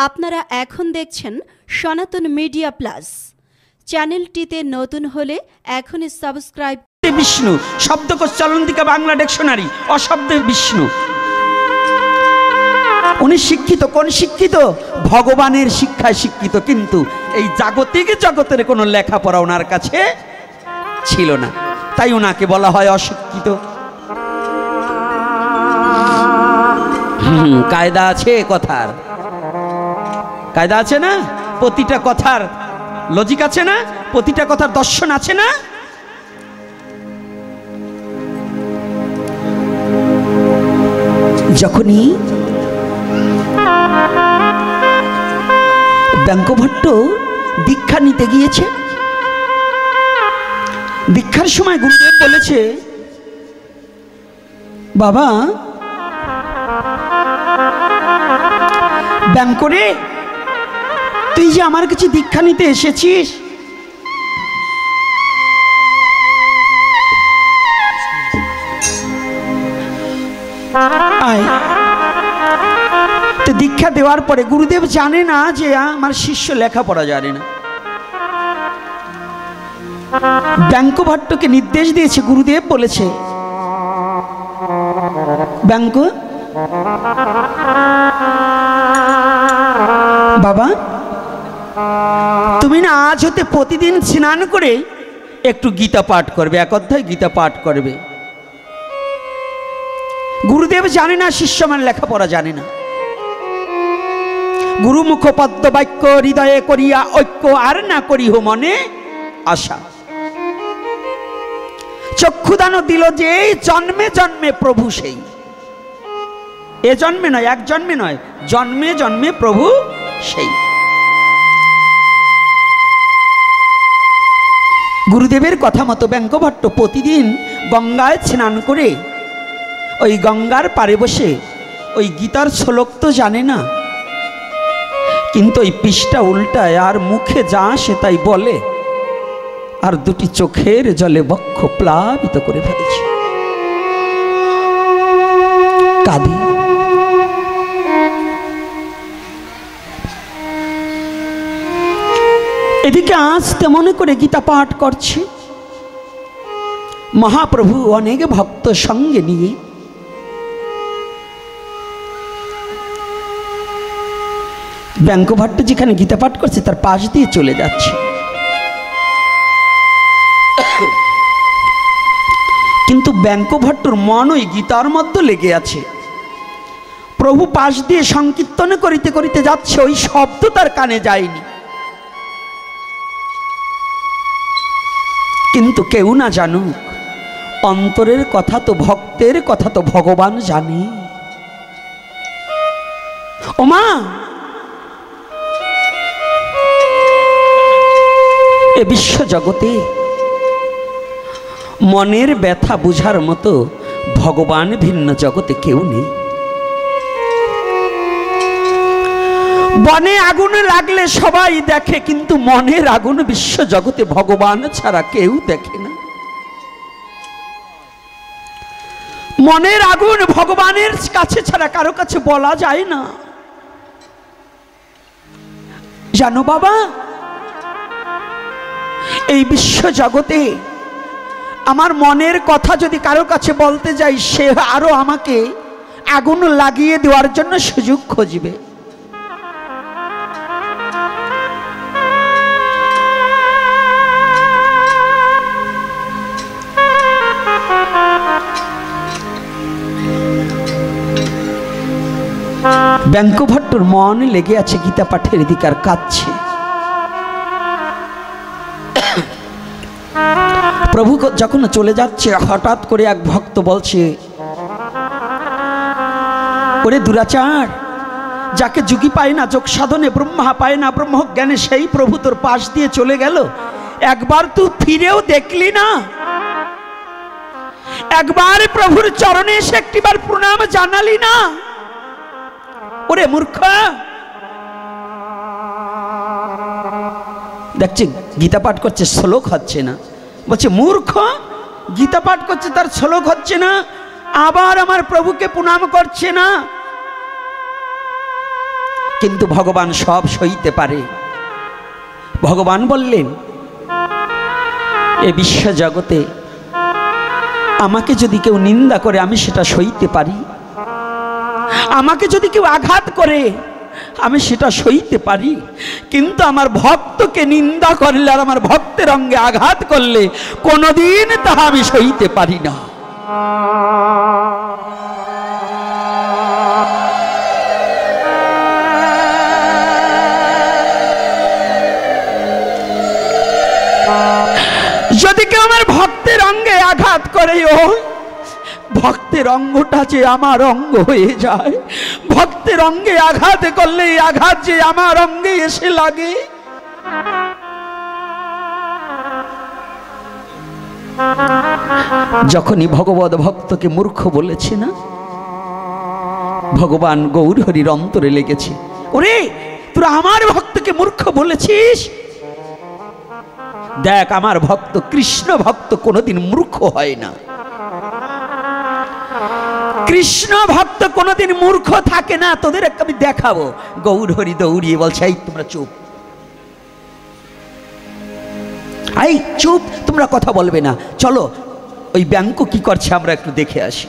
আপনারা এখন দেখছেন সনাতন মিডিয়া প্লাস। চ্যানেলটিতে নতুন হলে এখনই সাবস্ক্রাইব। বিষ্ণু শব্দকোষ চলন্তিকা বাংলা ডিকশনারি অশব্দে বিষ্ণু। উনি শিক্ষিত, কোন শিক্ষিত? ভগবানের শিক্ষায় শিক্ষিত, কিন্তু এই জাগতিক জগতের কোনো লেখাপড়া ওনার কাছে ছিল না, তাই ওনাকে বলা হয় অশিক্ষিত। কায়দা আছে কথার, কায়দা আছে না? প্রতিটা কথার লজিক আছে না? প্রতিটা কথার দর্শন আছে না? যখনই ব্যঙ্কভট্ট দীক্ষা নিতে গিয়েছে, দীক্ষার সময় গুরুদেব বলেছে, বাবা ব্যঙ্করে, তুই যে আমার কাছে দীক্ষা নিতে এসেছিস, তো দীক্ষা দেওয়ার পরে গুরুদেব জানে না যে আমার শিষ্য লেখাপড়া জানে না। ব্যঙ্কভট্টকে নির্দেশ দিয়েছে, গুরুদেব বলেছে, ব্যঙ্ক বাবা, তুমি না আজ হতে প্রতিদিন স্নান করে একটু গীতা পাঠ করবে, এক অধ্যায় গীতা পাঠ করবে। গুরুদেব জানে না শিষ্য মানে লেখাপড়া জানে না। গুরুমুখ পদ্ম বাক্য হৃদয়ে করিয়া ঐক্য আর না করিহ মনে আশা। চক্ষুদান দিল যে জন্মে জন্মে প্রভু সেই, এ জন্মে নয়, এক জন্মে নয়, জন্মে জন্মে প্রভু সেই। গুরুদেবের কথা মতো ব্যঙ্কভট্ট প্রতিদিন গঙ্গায় স্নান করে ওই গঙ্গার পারে বসে ওই গীতার শ্লোক তো জানে না, কিন্তু ওই পৃষ্ঠা উল্টায় আর মুখে যা সে তাই বলে, আর দুটি চোখের জলে বক্ষ প্লাবিত করে ফেলেছে, কাঁদে। এদিকে আস্তে মনে করে গীতা পাঠ করছে। মহাপ্রভু অনেক ভক্ত সঙ্গে নিয়ে ব্যঙ্কভট্ট যেখানে গীতা পাঠ করছে তার পাশ দিয়ে চলে যাচ্ছে, কিন্তু ব্যঙ্কভট্টর মন ওই গীতার মধ্যে লেগে আছে। প্রভু পাশ দিয়ে সংকীর্তন করিতে করিতে যাচ্ছে, ওই শব্দ তার কানে যায়নি। কিন্তু কেউ না জানুক, অন্তরের কথা তো, ভক্তের কথা তো ভগবান জানে। ওমা, এ বিশ্ব জগতে মনের ব্যথা বুঝার মতো ভগবান ভিন্ন জগতে কেউ নেই। বনে আগুন লাগলে সবাই দেখে, কিন্তু মনের আগুন বিশ্ব জগতে ভগবান ছাড়া কেউ দেখে না। মনের আগুন ভগবানের কাছে ছাড়া কারো কাছে বলা যায় না। জানো বাবা, এই বিশ্ব জগতে আমার মনের কথা যদি কারো কাছে বলতে যাই, সে আরো আমাকে আগুন লাগিয়ে দেওয়ার জন্য সুযোগ খুঁজবে। ব্যঙ্কভট্টর মন লেগে আছে গীতা পাঠের দিকে, আর কাঁদছে। প্রভু যখন চলে যাচ্ছে, হঠাৎ করে এক ভক্ত বলছে, ওরে দুরাচার, যাকে যোগী পায় না যোগ সাধনে, ব্রহ্মা পায় না ব্রহ্ম জ্ঞানে, সেই প্রভু তোর পাশ দিয়ে চলে গেল, একবার তুই ফিরেও দেখলি না? একবার প্রভুর চরণে এসে একটিবার প্রণাম জানালি না? ওরে মূর্খ, দেখছি গীতা পাঠ করছে, শ্লোক হচ্ছে না, বলছে মূর্খ, গীতা পাঠ করছে তার শ্লোক হচ্ছে না, আবার আমার প্রভুকে প্রণাম করছে না। কিন্তু ভগবান সব সইতে পারে। ভগবান বললেন, এ বিশ্ব জগতে আমাকে যদি কেউ নিন্দা করে আমি সেটা সইতে পারি, আমাকে যদি কেউ আঘাত করে আমি সেটা সইতে পারি, কিন্তু আমার ভক্তকে নিন্দা করলে আর আমার ভক্তের অঙ্গে আঘাত করলে কোনোদিন তাহা আমি সইতে পারি না। যদি কেউ আমার ভক্তের অঙ্গে আঘাত করে, ও ভক্তের অঙ্গটা যে আমার অঙ্গ হয়ে যায়, ভক্তের অঙ্গে আঘাত করলে আঘাত যে আমার অঙ্গে এসে লাগে। যখনই ভগবত ভক্তকে মূর্খ বলেছে না, ভগবান গৌর হরির অন্তরে লেগেছে, ওরে তোরা আমার ভক্তকে মূর্খ বলেছিস। দেখ, আমার ভক্ত কৃষ্ণ ভক্ত কোনোদিন মূর্খ হয় না, কৃষ্ণ ভক্ত কোনোদিন মূর্খ থাকে না। তোদের আমি দেখাবো। গৌর হরি দৌড়িয়ে বলছে, এই তোমরা চুপ, এই চুপ, তোমরা কথা বলবে না, চলো ওই ব্যাংক কি করছে আমরা একটু দেখে আসি।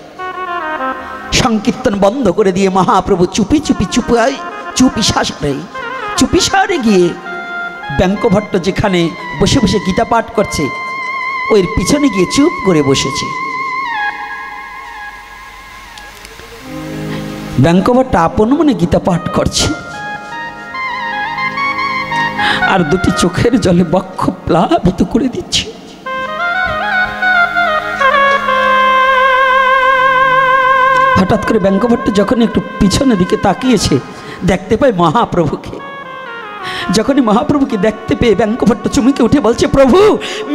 সংকীর্তন বন্ধ করে দিয়ে মহাপ্রভু চুপি চুপি চুপি সারে গিয়ে ব্যাংক ভট্ট যেখানে বসে বসে গীতা পাঠ করছে ওর পিছনে গিয়ে চুপ করে বসেছে। ব্যাংক ভট্ট আপন মনে গীতা পাঠ করছে, আর দুটি চোখের জলে বক্ষ প্লাবিত করে দিচ্ছে। হঠাৎ করে ব্যাংক ভট্ট যখন একটু পিছনের দিকে তাকিয়েছে, দেখতে পায় মহাপ্রভুকে। যখনই মহাপ্রভুকে দেখতে পেয়ে ব্যাংক ভট্ট চুমিকে উঠে বলছে, প্রভু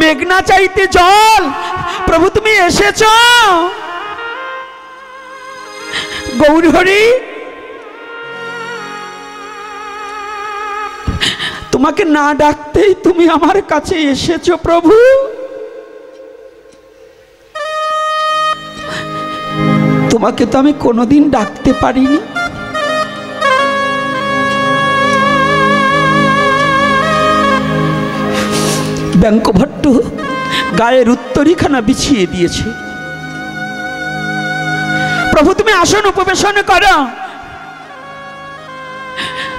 মেঘনা চাইতে জল, প্রভু তুমি এসেছ। গৌর হরি, তোমাকে না ডাকতেই তুমি আমার কাছে এসেছো প্রভু। তোমাকে তো আমি কোনোদিন ডাকতে পারিনি। ব্যাংক ভট্ট গায়ের উত্তরীখানা বিছিয়ে দিয়েছে। প্রভু তুমি আসন উপবেশন করো,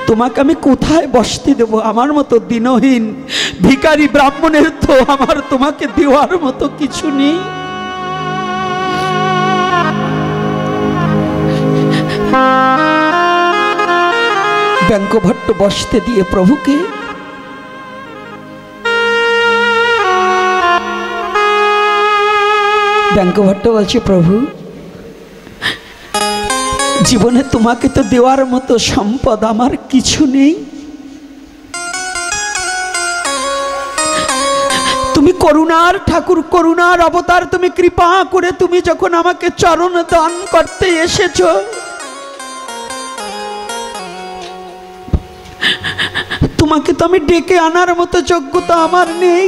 তোমাকে আমি কোথায় বসতে দেব? আমার মতো দিনহীন ভিখারি ব্রাহ্মণের তো আমার তোমাকে দেওয়ার মতো কিছু নেই। ব্যাংক ভট্ট বসতে দিয়ে প্রভুকে ব্যাংক ভট্ট বলছে, প্রভু জীবনে তোমাকে তো দেওয়ার মতো সম্পদ আমার কিছু নেই। তুমি করুণার ঠাকুর, করুণার অবতার, তুমি কৃপা করে তুমি যখন আমাকে চরণ দান করতে এসেছো, তোমাকে তো আমি ডেকে আনার মতো যোগ্যতা আমার নেই।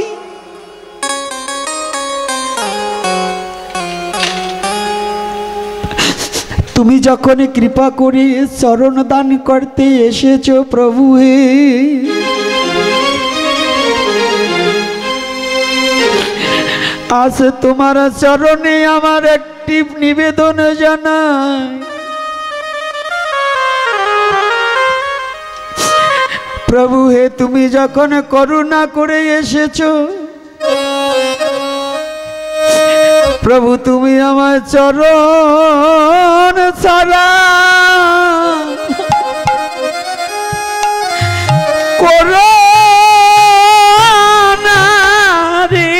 তুমি যখন কৃপা করে চরণ দান করতে এসেছো প্রভু হে, আজ তোমার চরণে আমার একটি নিবেদন জানাই। প্রভু হে, তুমি যখন করুণা করে এসেছো প্রভু, তুমি আমার চরণ ছাড়া করো না রে।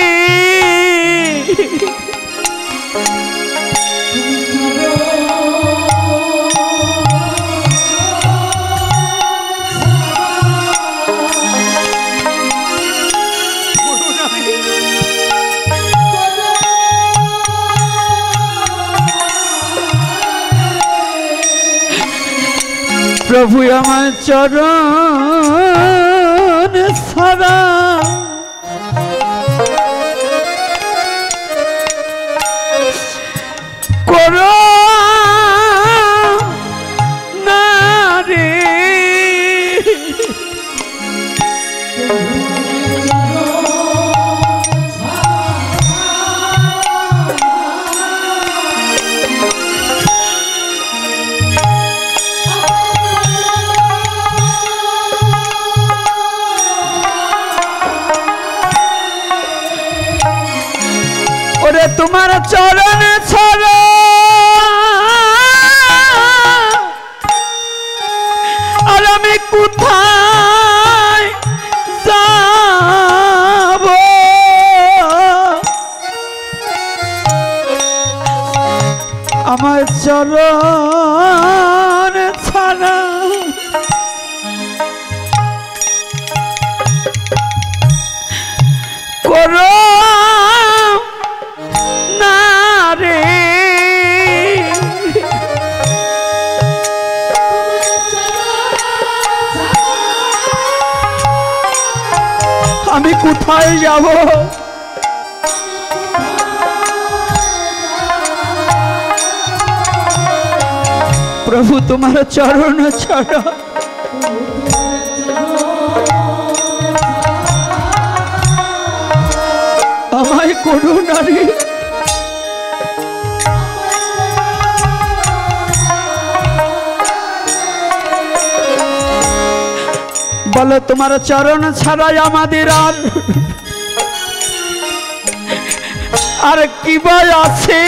প্রভু আমার চরণ ছাড়া করো না রে। ওরে তোমার চরণে ছাড়া আর আমি কোথায় যাব? আমার চরণ ছাড়া করো না রে। আমি কোথায় যাব? প্রভু তোমার চরণ ছাড়া আমায় করুণা রে। বলো তোমার চরণ ছাড়াই আমাদের আর কি ভয় আছে?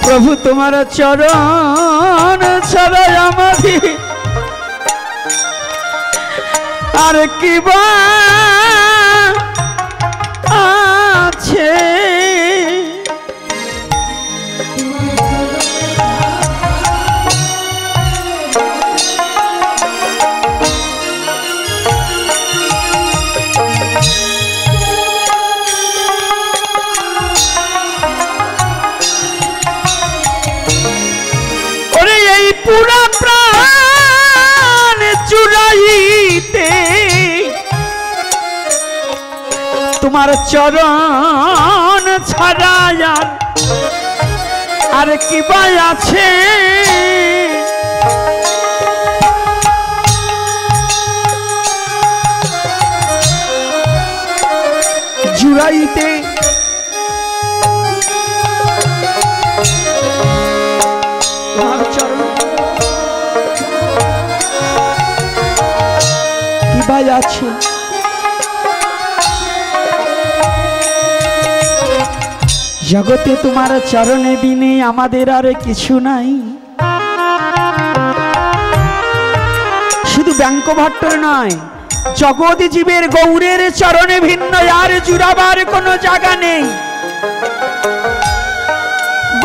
প্রভু তোমার চরণ ছাড়াই আমাদের আর কি বা আছে? পুরা প্রাণ জুড়াইতে তোমার চরণ ছাড়া আর কি বা আছে? জুড়াইতে তোমার চরণ কি বা আছে? জগতে তোমার চরণে বিনে আমাদের আর কিছু নাই। শুধু ব্যাঙ্কভট্টর নয়, জগৎ জীবের গৌরের চরণে ভিন্ন আর জুড়াবার কোনো জায়গা নেই।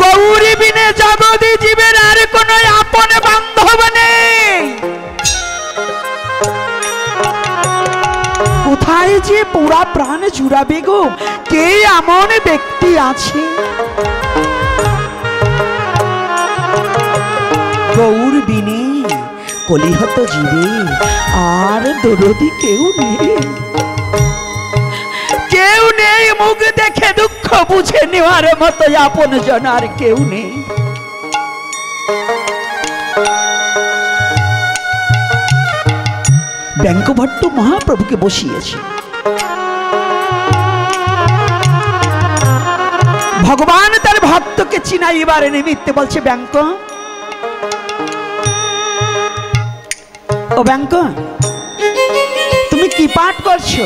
গৌরী বিনে জগৎ জীবের আর কোনো আপন বান্ধব নেই। কোথায় যে পুরা প্রাণ জুড়াবে গো? কে এমন ব্যক্তি আছে? গৌর বিনে কলিহত জীবে আর দরদি কেউ নেই। কেউ নেই মুখ দেখে দুঃখ বুঝে নেওয়ার মতো আপন জন আর কেউ নেই। ব্যাঙ্কভট্ট মহাপ্রভুকে বসিয়েছে। ভগবান তার ভক্তকে চিনাইবার নিমিত্তে বলছে, ব্যাঙ্ক ও ব্যাঙ্ক, তুমি কি পাঠ করছো?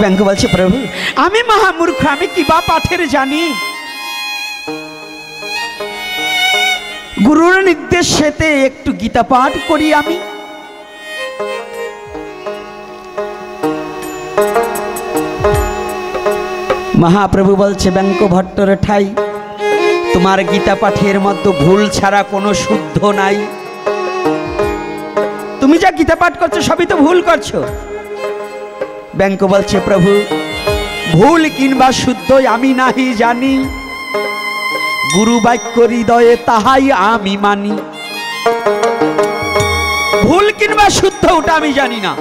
ব্যাঙ্ক বলছে, প্রভু আমি মহামূর্খ, আমি কি বা পাঠের জানি? গুরুর নির্দেশেতে একটু গীতা পাঠ করি আমি। মহাপ্রভু বলছে, ব্যাঙ্কভট্টর ঠাই, তোমার গীতা পাঠের মধ্যে ভুল ছাড়া কোনো শুদ্ধ নাই। তুমি যা গীতা পাঠ করছো সবই তো ভুল করছো। ব্যাঙ্ক বলছে, প্রভু ভুল কিংবা শুদ্ধ আমি নাহি জানি, গুরু বাক্য হৃদয়ে তাহাই আমি মানি। ভুল কিংবা শুদ্ধ ওটা আমি জানি না।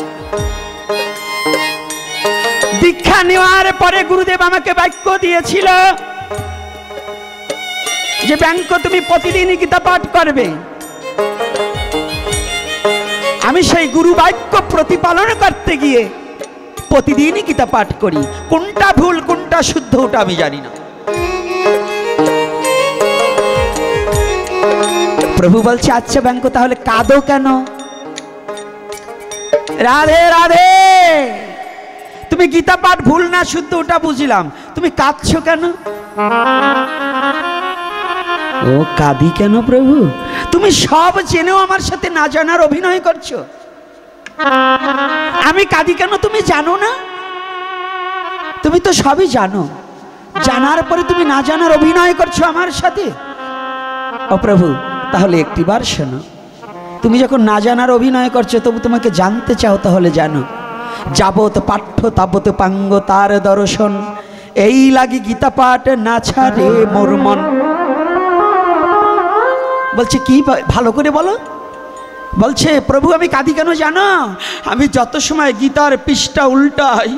দীক্ষা নেওয়ার পরে গুরুদেব আমাকে বাক্য দিয়েছিল যে ব্যাংক তুমি প্রতিদিনই গীতা পাঠ করবে। আমি সেই গুরু বাক্য প্রতিপালন করতে গিয়ে প্রতিদিনই গীতা পাঠ করি। কোনটা ভুল কোনটা শুদ্ধ ওটা আমি জানি না। প্রভু বলছে আচ্ছা ব্যাংক তাহলে কাঁদো কেন? রাধে রাধে, তুমি গীতা পাঠ ভুল না শুদ্ধ ওটা বুঝলাম, তুমি কাঁদছো কেন? ও কাঁদি কেন প্রভু? তুমি সব জেনেও আমার সাথে না জানার অভিনয় করছো। আমি কাঁদি কেন তুমি জানো না? তুমি তো সবই জানো, জানার পরে তুমি না জানার অভিনয় করছো আমার সাথে। ও প্রভু তাহলে একটিবার শোনো, তুমি যখন না জানার অভিনয় করছো তবু তোমাকে জানতে চাও, তাহলে জানো। যাবত পাঠ্য তাবত পাঙ্গ তার দর্শন, এই লাগি গীতা পাঠ না ছাড়ে মোর মন। বলছে কি ভালো করে বলো। বলছে প্রভু আমি কাঁদি কেন জানো? আমি যত সময় গীতার পৃষ্ঠা উল্টাই,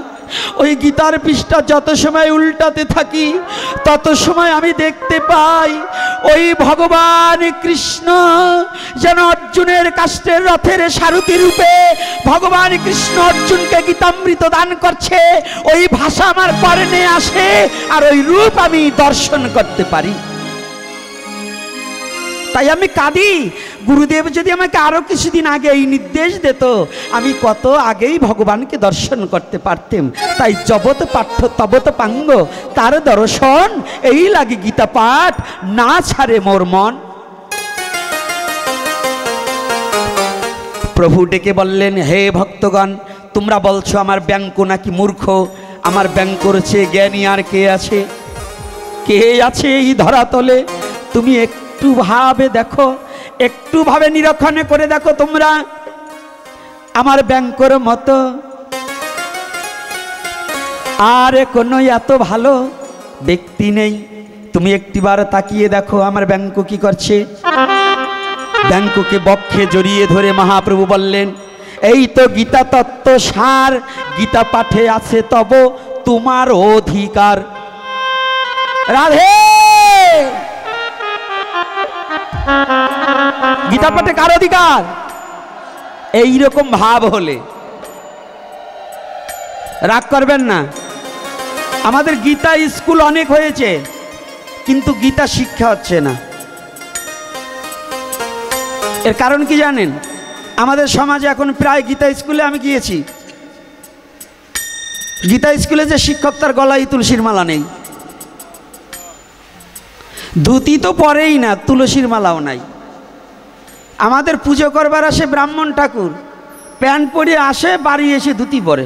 ওই গীতার পৃষ্ঠা যত সময় উল্টাতে থাকি তত সময় আমি দেখতে পাই ওই ভগবান কৃষ্ণ যেন অর্জুনের কাষ্ঠের রথের সারথি রূপে ভগবান কৃষ্ণ অর্জুনকে গীতামৃত দান করছে। ওই ভাষা আমার কর্ণে আসে আর ওই রূপ আমি দর্শন করতে পারি। তাই আমি কাঁদি। গুরুদেব যদি আমাকে আরো কিছুদিন আগে এই নির্দেশ দিত আমি কত আগেই ভগবানকে দর্শন করতে পারতাম। তাই জবত পাঠ্য তবত পাঙ্গ তার দর্শন, এই লাগে গীতা পাঠ না ছাড়ে মোর মন। প্রভু ডেকে বললেন হে ভক্তগণ, তোমরা বলছো আমার ব্যাংক নাকি মূর্খ। আমার ব্যাংক করেছে জ্ঞানী আর কে আছে? কে আছে এই ধরাতলে? তুমি একটু ভাবে দেখো, একটু ভাবে নিরীক্ষণ করে দেখো, তোমরা আমার ব্যাংকের মতো আর কোনো এত ভালো ব্যক্তি নেই। তুমি একটিবার তাকিয়ে দেখো আমার ব্যাংক কি করছে। ব্যাংককে বক্ষে জড়িয়ে ধরে মহাপ্রভু বললেন এই তো গীতা তত্ত্ব সার, গীতা পাঠে আছে তব তোমার অধিকার। রাধে, গীতা পাঠে কার অধিকার? এইরকম ভাব হলে রাগ করবেন না। আমাদের গীতা স্কুল অনেক হয়েছে কিন্তু গীতা শিক্ষা হচ্ছে না। এর কারণ কি জানেন? আমাদের সমাজে এখন প্রায় গীতা স্কুলে আমি গিয়েছি, গীতা স্কুলে যে শিক্ষক তার গলায় তুলসীর মালা নেই, ধুতি তো পরেই না, তুলসীর মালাও নাই। আমাদের পুজো করবার আসে ব্রাহ্মণ ঠাকুর, প্যান্ট পরে আসে, বাড়ি এসে ধুতি পরে।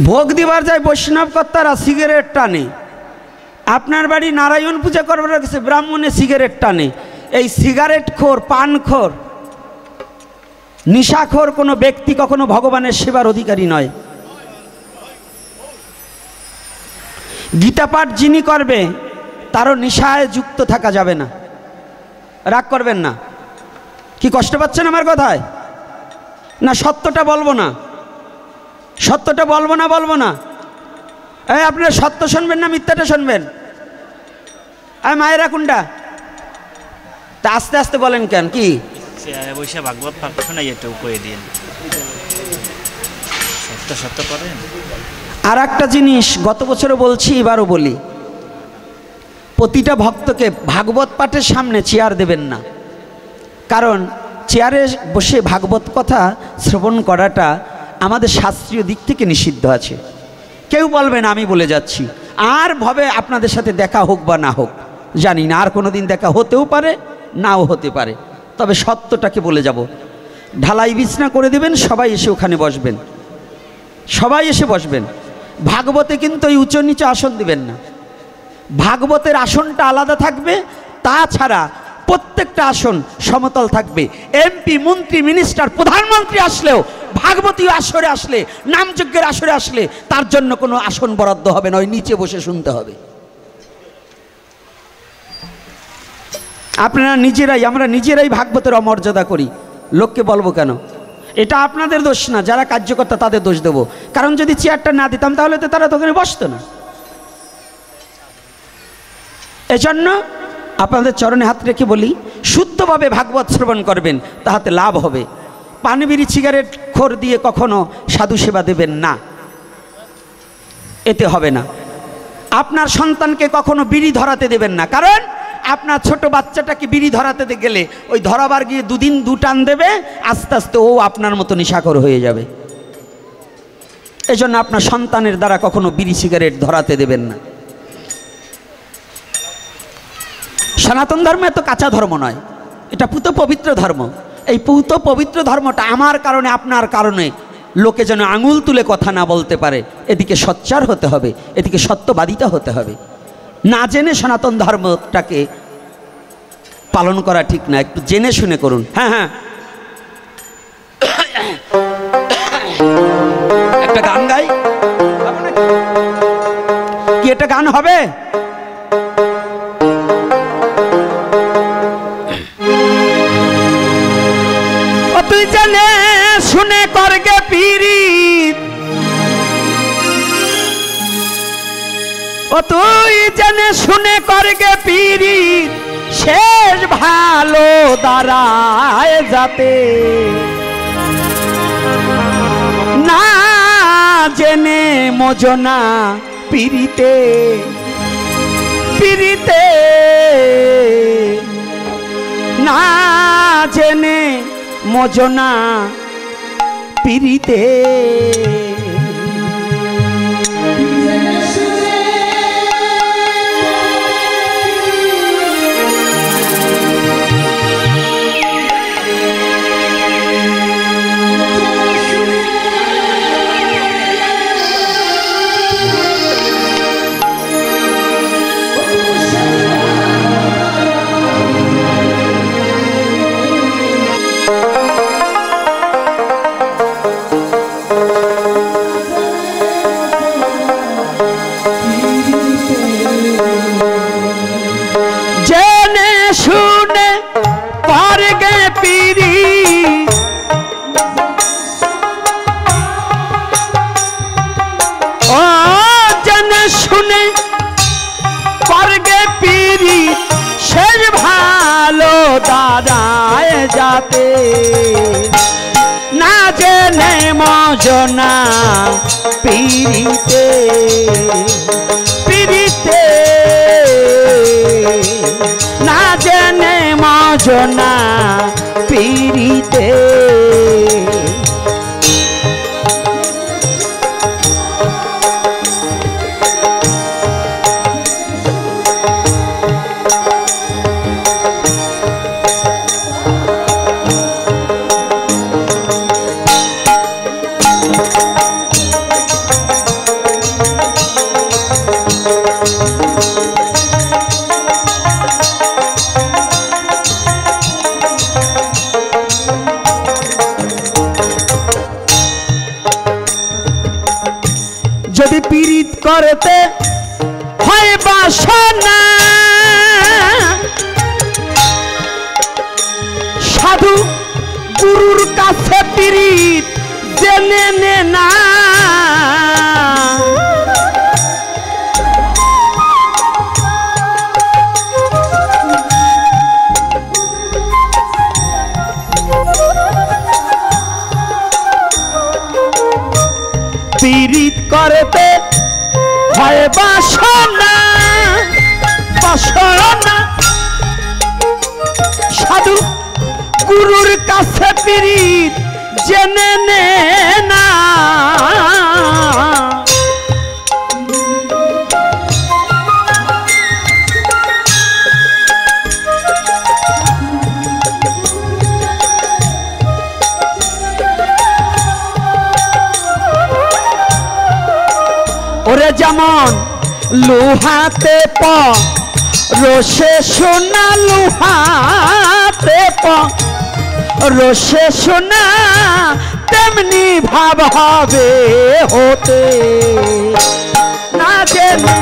ভোগ দিবার যায় বৈষ্ণব কর্তারা সিগারেট টানে। আপনার বাড়ি নারায়ণ পূজা করবার গেছে, ব্রাহ্মণে সিগারেট টানে। এই সিগারেট খোর, পানখোর, নিশাখোর কোনো ব্যক্তি কখনো ভগবানের সেবার অধিকারী নয়। গীতা পাঠ যিনি করবে তারও নিশায় যুক্ত থাকা যাবে না। রাগ করবেন না। কি কষ্ট পাচ্ছেন আমার কথায়? না সত্যটা বলবো না, সত্যটা বলবো না। এই আপনারা সত্য শুনবেন না মিথ্যাটা শুনবেন? এই মায়েরা কোনটা? তা আস্তে আস্তে বলেন কেন? কি ভাগবত পাঠ শোনাই একটু কয়ে দিন, সত্য সত্য করেন। আর একটা জিনিস গত বছরও বলছি, এবারও বলি, প্রতিটা ভক্তকে ভাগবত পাঠের সামনে চেয়ার দেবেন না। কারণ চেয়ারে বসে ভাগবত কথা শ্রবণ করাটা আমাদের শাস্ত্রীয় দিক থেকে নিষিদ্ধ আছে। কেউ বলবেন আমি বলে যাচ্ছি, আর ভাবে আপনাদের সাথে দেখা হোক বা না হোক জানি না, আর কোনো দিন দেখা হতেও পারে নাও হতে পারে, তবে সত্যটাকে বলে যাব। ঢালাই বিছনা করে দেবেন, সবাই এসে ওখানে বসবেন, সবাই এসে বসবেন। ভাগবতে কিন্তু ওই উঁচু নিচু আসন দিবেন না, ভাগবতের আসনটা আলাদা থাকবে। তাছাড়া প্রত্যেকটা আসন সমতল থাকবে। এমপি, মন্ত্রী, মিনিস্টার, প্রধানমন্ত্রী আসলেও ভাগবতী আসরে আসলে, নামযজ্ঞের আসরে আসলে তার জন্য কোনো আসন বরাদ্দ হবে না, ওই নিচে বসে শুনতে হবে। আপনারা নিজেরাই, আমরা নিজেরাই ভাগবতের অমর্যাদা করি, লোককে বলবো কেন? এটা আপনাদের দোষ না, যারা কার্যকর্তা তাদের দোষ দেবো। কারণ যদি চেয়ারটা না দিতাম তাহলে তো তারা ওখানে বসতো না। এজন্য আপনাদের চরণে হাত রেখে বলি, শুদ্ধভাবে ভাগবত শ্রবণ করবেন, তাহাতে লাভ হবে। পানি, বিড়ি, সিগারেট খোর দিয়ে কখনো সাধু সেবা দেবেন না, এতে হবে না। আপনার সন্তানকে কখনো বিড়ি ধরাতে দেবেন না, কারণ আপনার ছোট বাচ্চাটাকে বিড়ি ধরাতে গেলে ওই ধরাবার গিয়ে দুদিন দুটান দেবে, আস্তে আস্তে ও আপনার মতো নেশাখোর হয়ে যাবে। এজন্য আপনার সন্তানের দ্বারা কখনো বিড়ি সিগারেট ধরাতে দেবেন না। সনাতন ধর্ম এত কাঁচা ধর্ম নয়, এটা পুত পবিত্র ধর্ম। এই পুত পবিত্র ধর্মটা আমার কারণে, আপনার কারণে লোকে যেন আঙুল তুলে কথা না বলতে পারে, এদিকে সোচ্চার হতে হবে, এদিকে সত্যবাদিতা হতে হবে। না জেনে সনাতন ধর্মটাকে পালন করা ঠিক না, একটু জেনে শুনে করুন। হ্যাঁ হ্যাঁ, একটা গান গাই কি? একটা গান হবে? তুই জেনে শুনে করগে পীড়িত, ও তুই জেনে শুনে করগে পীড়িত, শেষ ভালো দাঁড়ায় যাতে। না জেনে মজনা পীড়িতে, পীড়িতে না জেনে মজনা পীড়িতে। যাতে না জেনে মজনা পীড়িতে, পীড়িতে না জেনে মজনা পীড়িতে। যদি পীড়িত করতে হয় বাসনা, সাধু গুরুর কাছে পীড়িত জেনে নে না। পীড়িত করতে হয় বাসনা, বাসনা সাধু গুরুর কাছে পীড়িত জেনে নে না। ওরে যেমন লোহাতে রোষে সোনা লোহাতে রোষে সোনা তেমনি ভাব হবে হতে না জেনে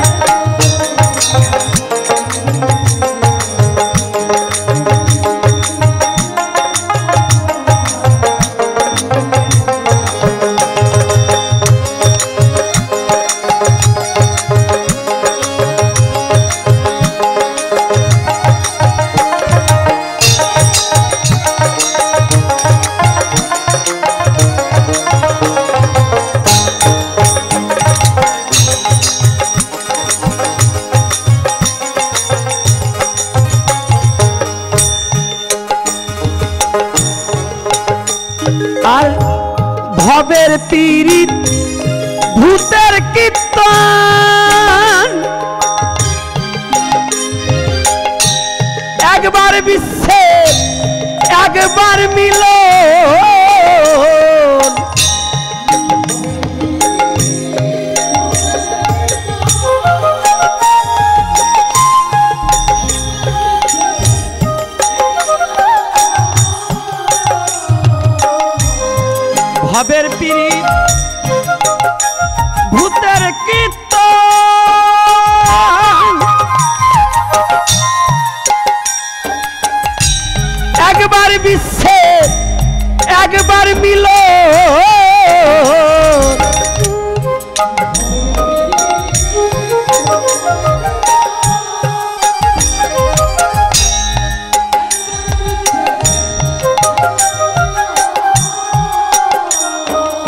আর ভবের পীড়িত ভূতের কীর্তন একবার বিচ্ছেদ একবার মিলন ভবের পীড়িত ভূতের কীর্তন একবার বিচ্ছেদ একবার মিলন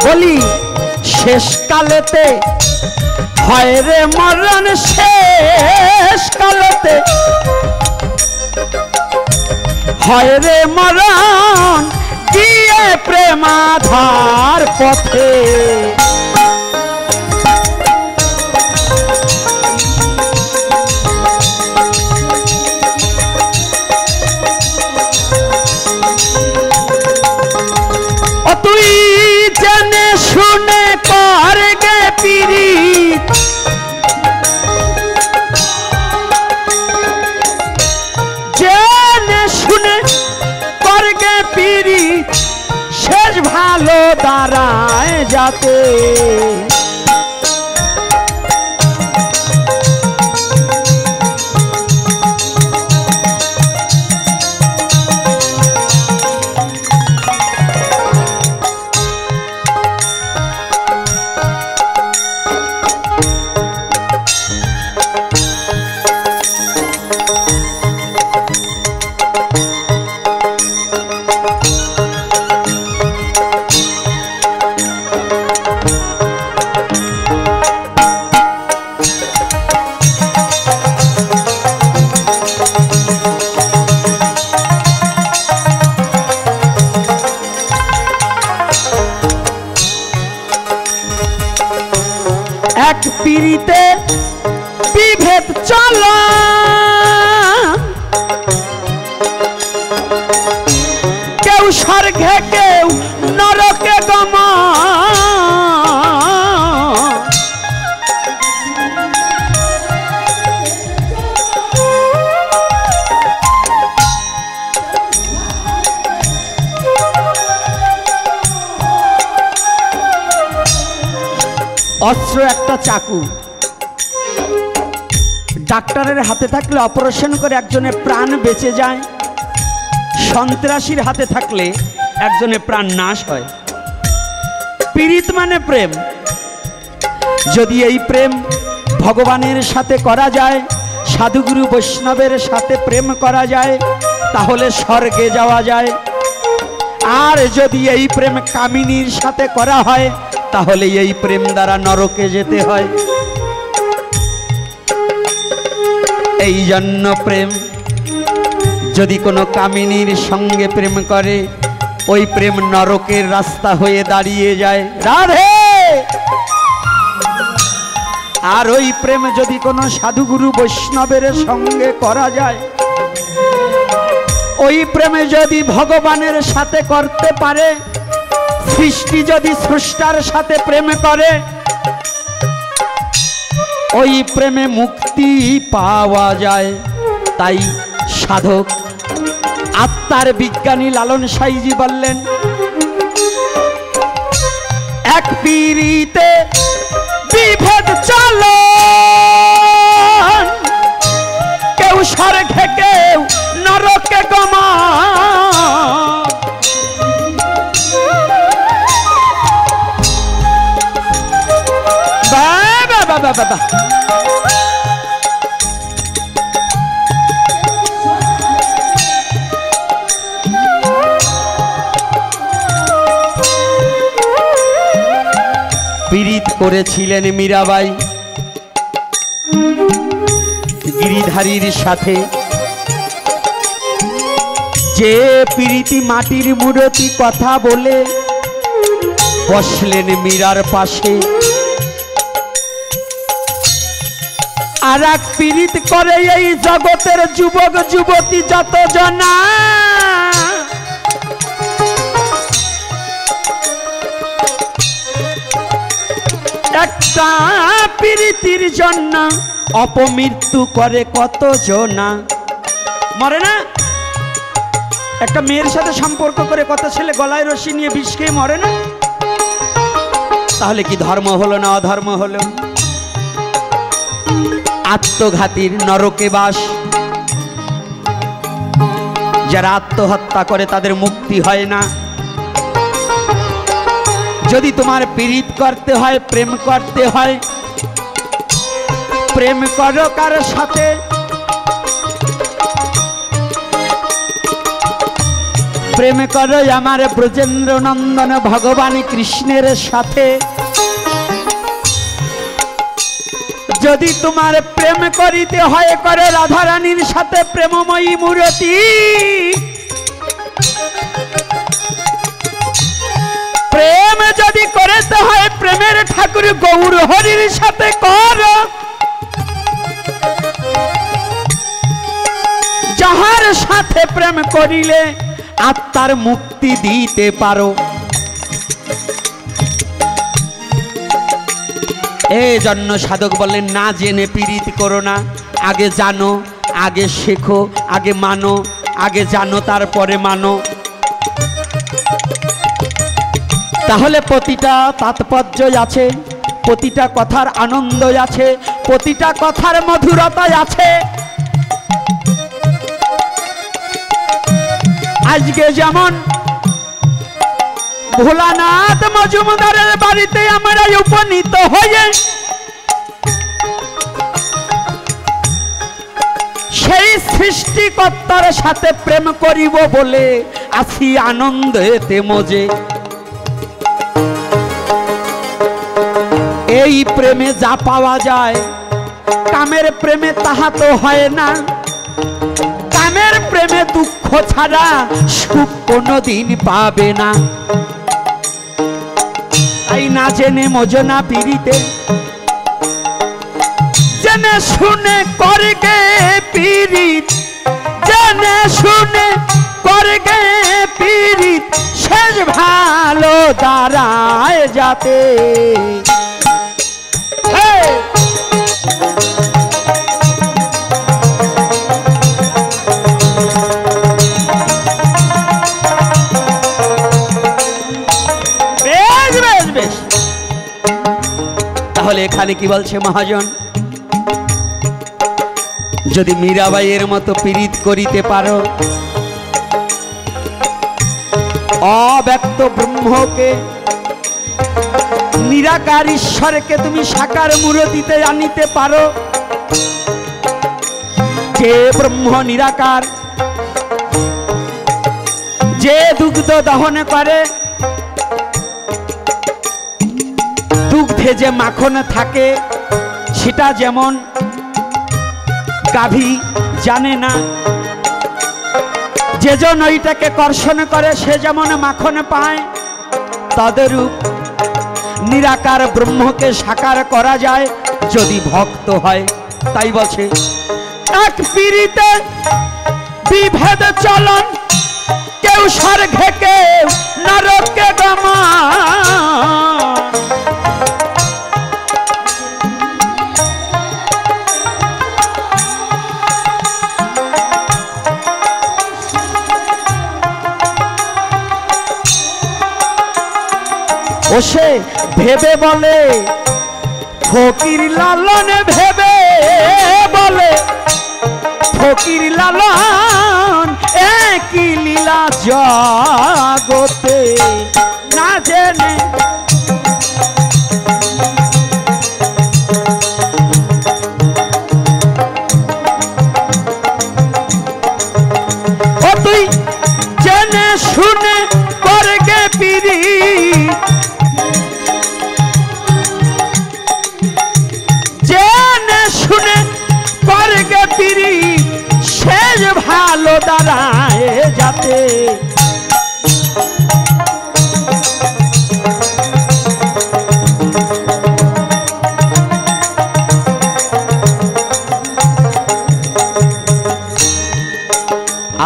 বলি শেষ কালেতে হয় রে মরণ শেষ কালেতে হয় রে মরণ গিয়ে প্রেমাধার পথে ও তুই জেনে শুনে কর গে পীড়িত জেনে শুনে কর গে পীড়িত শেষ ভালো দাঁড়ায় যাতে এক পীড়িতে বিভেদ চলা কেউ স্বর্গে কেউ নরকে গমন অস্ত্র একটা চাকু ডাক্তারের হাতে থাকলে অপারেশন করে একজনের প্রাণ বেঁচে যায় সন্ত্রাসীর হাতে থাকলে একজনের প্রাণ নাশ হয় পীড়িত মানে প্রেম যদি এই প্রেম ভগবানের সাথে করা যায় সাধুগুরু বৈষ্ণবের সাথে প্রেম করা যায় তাহলে স্বর্গে যাওয়া যায় আর যদি এই প্রেম কামিনীর সাথে করা হয় তাহলে এই প্রেম দ্বারা নরকে যেতে হয় এই জন্য প্রেম যদি কোনো কামিনীর সঙ্গে প্রেম করে ওই প্রেম নরকের রাস্তা হয়ে দাঁড়িয়ে যায় রাধে আর ওই প্রেম যদি কোনো সাধুগুরু বৈষ্ণবের সঙ্গে করা যায় ওই প্রেমে যদি ভগবানের সাথে করতে পারে সৃষ্টি যদি স্রষ্টার সাথে প্রেম করে ওই প্রেমে মুক্তি পাওয়া যায় তাই সাধক আত্মার বিজ্ঞানী লালন সাইজি বললেন, এক পীড়িতে বিভেদ চলো, কেউ স্বর্গে কেউ নরকে গমা। বাবা পীড়িত করেছিলেন মীরাবাই গিরিধারীর সাথে, যে পীড়িতি মাটির মূরতি কথা বলে বসলেন মীরার পাশে। আর এক পীড়িত করে এই জগতের যুবক যুবতী যত জনা, একটা পীড়িতির জন্য অপমৃত্যু করে কত জনা। মরে না? একটা মেয়ের সাথে সম্পর্ক করে কত ছেলে গলায় রশি নিয়ে বিষ খেয়ে মরে না? তাহলে কি ধর্ম হলো না অধর্ম হলো? আত্মঘাতীর নরকে বাস। যারা আত্মহত্যা করে তাদের মুক্তি হয় না। যদি তোমার পীড়িত করতে হয়, প্রেম করতে হয়, প্রেম করো কার সাথে? প্রেম করো আমার ব্রজেন্দ্র নন্দন ভগবান কৃষ্ণের সাথে। যদি তোমার প্রেম করিতে হয়, করো রাধারানীর সাথে প্রেমময়ী মূরতি। প্রেম যদি করতে হয়, প্রেমের ঠাকুর গৌর হরির সাথে করো। যাহার সাথে প্রেম করিলে আত্মার মুক্তি দিতে পারো। এই জন্য সাধক বললেন, না জেনে পীড়িত করো না, আগে জানো, আগে শেখো, আগে মানো, আগে জানো তারপরে মানো। তাহলে প্রতিটা তাৎপর্য আছে, প্রতিটা কথার আনন্দ আছে, প্রতিটা কথার মধুরতা আছে। আজকে যেমন ভোলানাথ মজুমদারের বাড়িতে আমরা উপনীত হয়ে সেই সৃষ্টিকর্তার সাথে প্রেম করিব বলে আসি আনন্দেতে মজে। এই প্রেমে যা পাওয়া যায়, কামের প্রেমে তাহা তো হয় না। কামের প্রেমে দুঃখ ছাড়া সুখ কোনোদিন পাবে না। তাই না জেনে মজনা পীড়িতে, জেনে শুনে করগে পীড়িত, জেনে শুনে করগে পীড়িত, শেষ ভালো দাঁড়ায় যাতে। তাহলে এখানে কি বলছে মহাজন? যদি মীরাবাইয়ের মতো পীড়িত করিতে পারো, অব্যক্ত ব্রহ্মকে, নিরাকার ঈশ্বরকে তুমি সাকার মূরতিতে আনিতে পারো। যে ব্রহ্ম নিরাকার, যে দুগ্ধ দহন করে, দুগ্ধে যে মাখন থাকে সেটা যেমন গাভী জানে না, যেজন ওইটাকে কর্ষণ করে সে যেমন মাখন পায়, তদরূপ নিরাকার ব্রহ্মকে সাকার করা যায় যদি ভক্ত হয়। তাই বলছে, এক পীড়িতে বিভেদ চলন, কেউ স্বর্গে কেউ নরকে গমা। বসে ভেবে বলে ফকির লালন ভেবে বলে ফকির লালন একই লীলা জগতে না জেনে ও তুই জেনে শুনে করগে পিরি জেনে শুনে করগে পিরি শেষ ভালো দাঁড়ায় যাতে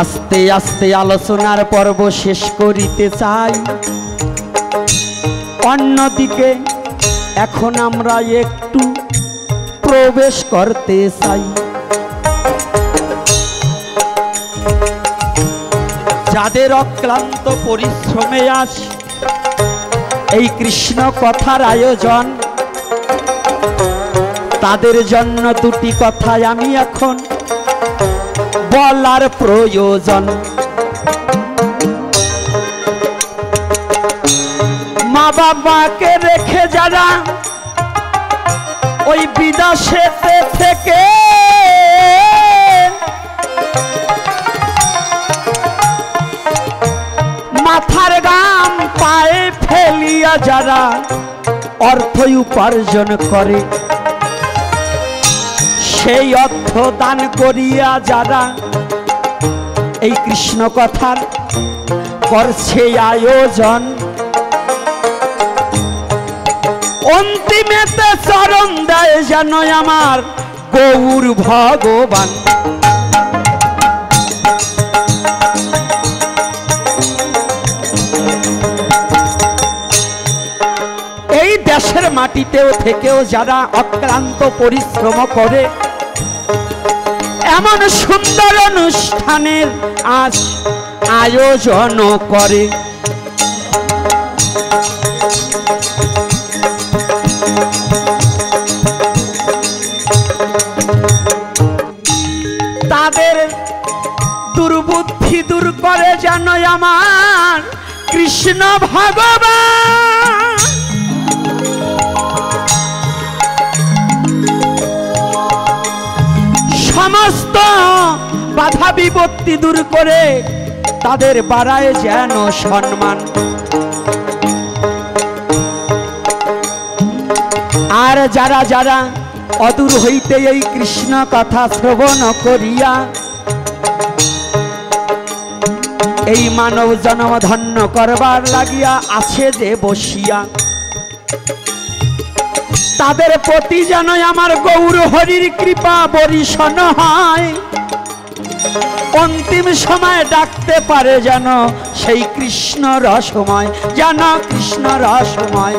আস্তে আস্তে আলোচনার পর্ব শেষ করিতে চাই। অন্যদিকে এখন আমরা একটু প্রবেশ করতে চাই। যাদের অক্লান্ত পরিশ্রমে আজ এই কৃষ্ণ কথার আয়োজন, তাদের জন্য দুটি কথাই আমি এখন বলার প্রয়োজন। মা বাবাকে রেখে যারা ওই বিদেশেতে থেকে মাথার গাম পায়ে ফেলিয়া যারা অর্থ উপার্জন করে, সেই অর্থ দান করিয়া যারা এই কৃষ্ণ কথার করছে আয়োজন, অন্তিমেতে চরণ দেয় যেন আমার গৌর ভগবান। এই দেশের মাটিতেও থেকেও যারা অক্লান্ত পরিশ্রম করে এমন সুন্দর অনুষ্ঠানের আজ আয়োজন করে, তাদের দুর্বুদ্ধি দূর করে যেন আমার কৃষ্ণ ভগবান। সমস্ত বাধা বিপত্তি দূর করে তাদের বাড়ায় যেন সম্মান। আর যারা যারা অদূর হইতে এই কৃষ্ণ কথা শ্রবণ করিয়া এই মানব জন্ম ধন্য করবার লাগিয়া আছে যে বসিয়া, তাদের প্রতি যেন আমার গৌর হরির কৃপা বরিশন হয়। অন্তিম সময় ডাকতে পারে যেন সেই কৃষ্ণ রসময়, যেন কৃষ্ণ রসময়।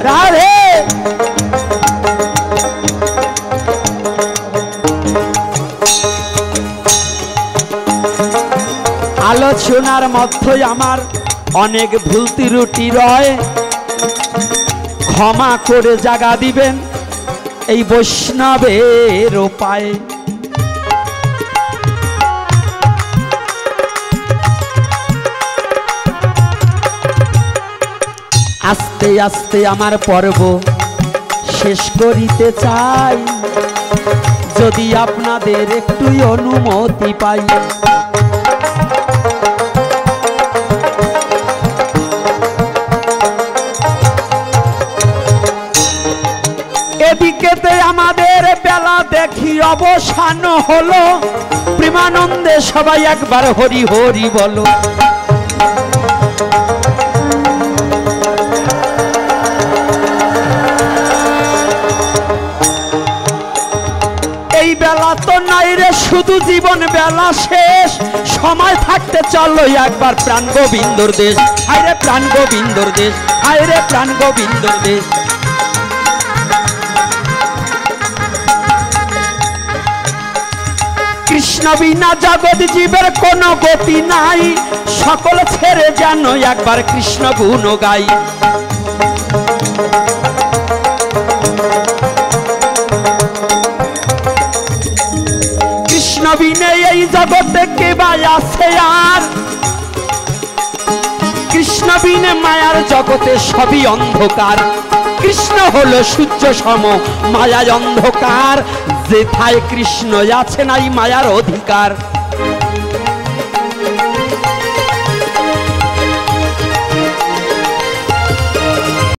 রাধে আলোচনার মধ্যে আমার অনেক ভুল ত্রুটি রয়, ক্ষমা করে জাগা দিবেন এই বৈষ্ণবের উপায়। আস্তে আস্তে আমার পর্ব শেষ করিতে চাই, যদি আপনাদের একটু অনুমতি পাই। এদিকেতে আমাদের বেলা দেখি অবসান হলো, প্রেমানন্দে সবাই একবার হরি হরি বলো। এই বেলা তো নাই রে, শুধু জীবন বেলা শেষ, সময় থাকতে চলো একবার প্রাণ গোবিন্দর দেশ। হায় রে প্রাণ গোবিন্দর দেশ, হায় রে প্রাণ গোবিন্দর দেশ। কৃষ্ণ বিনা জগৎ জীবের কোনো গতি নাই, সকল ছেড়ে যেন একবার কৃষ্ণ গুণ গাই। কৃষ্ণ বিনে এই জগতে কে বা আছে আর, কৃষ্ণ বিনে মায়ার জগতে সবই অন্ধকার। কৃষ্ণ হলো সূর্য সম, মায়ায় অন্ধকার, যেথায় কৃষ্ণ আছে নাই মায়ার অধিকার।